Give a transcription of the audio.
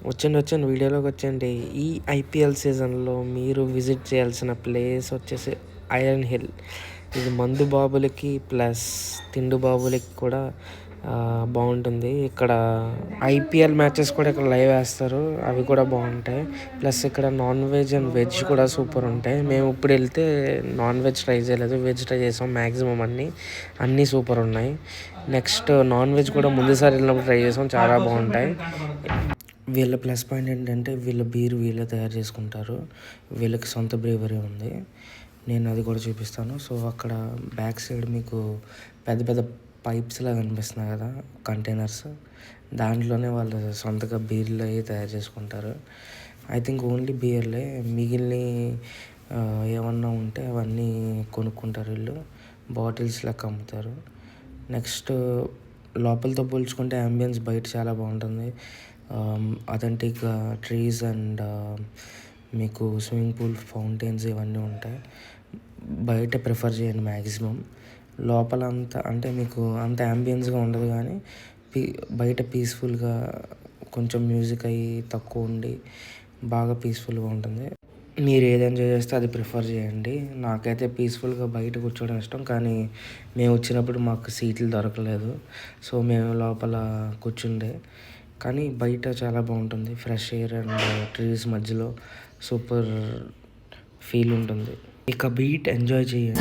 వచ్చండి వీడియోలోకి వచ్చండి. ఈ ఐపీఎల్ సీజన్లో మీరు విజిట్ చేయాల్సిన ప్లేస్ వచ్చేసి ఐరన్ హిల్. ఇది మందు బాబులకి ప్లస్ తిండు బాబులకి కూడా బాగుంటుంది. ఇక్కడ ఐపీఎల్ మ్యాచెస్ కూడా ఇక్కడ లైవ్ వేస్తారు, అవి కూడా బాగుంటాయి. ప్లస్ ఇక్కడ నాన్ వెజ్ అండ్ వెజ్ కూడా సూపర్ ఉంటాయి. మేము ఇప్పుడు వెళ్తే నాన్ వెజ్ ట్రై చేయలేదు, వెజ్ ట్రై చేసాం. మ్యాక్సిమం అన్నీ సూపర్ ఉన్నాయి. నెక్స్ట్ నాన్ వెజ్ కూడా ముందుసారి వెళ్ళినప్పుడు ట్రై చేసాం, చాలా బాగుంటాయి. వీళ్ళ ప్లస్ పాయింట్ ఏంటంటే వీళ్ళ బీర్ వీళ్ళే తయారు చేసుకుంటారు. వీళ్ళకి సొంత బ్రేవరీ ఉంది, నేను అది కూడా చూపిస్తాను. సో అక్కడ బ్యాక్ సైడ్ మీకు పెద్ద పెద్ద పైప్స్లా కనిపిస్తున్నాయి కదా, కంటైనర్స్, దాంట్లోనే వాళ్ళు సొంతగా బీర్లు అవి తయారు చేసుకుంటారు. ఐ థింక్ ఓన్లీ బీర్లే, మిగిలిన ఏమన్నా ఉంటే అవన్నీ కొనుక్కుంటారు వీళ్ళు, బాటిల్స్ లెక్క అమ్ముతారు. నెక్స్ట్ లోపలతో పోల్చుకుంటే అంబియన్స్ బయట చాలా బాగుంటుంది. అథెంటిక్ ట్రీస్ అండ్ మీకు స్విమ్మింగ్ పూల్, ఫౌంటైన్స్ ఇవన్నీ ఉంటాయి. బయట ప్రిఫర్ చేయండి మ్యాక్సిమం. లోపల అంతా అంటే మీకు అంత అంబియన్స్గా ఉండదు, కానీ బయట పీస్ఫుల్గా కొంచెం మ్యూజిక్ అయ్యి తక్కువ ఉండి బాగా పీస్ఫుల్గా ఉంటుంది. మీరు ఏది ఎంజాయ్ చేస్తే అది ప్రిఫర్ చేయండి. నాకైతే పీస్ఫుల్గా బయట కూర్చోవడం ఇష్టం, కానీ మేము వచ్చినప్పుడు మాకు సీట్లు దొరకలేదు, సో మేము లోపల కూర్చుండే. కానీ బయట చాలా బాగుంటుంది, ఫ్రెష్ ఎయిర్ అండ్ ట్రీస్ మధ్యలో సూపర్ ఫీల్ ఉంటుంది. ఇక బీట్ ఎంజాయ్ చేయండి.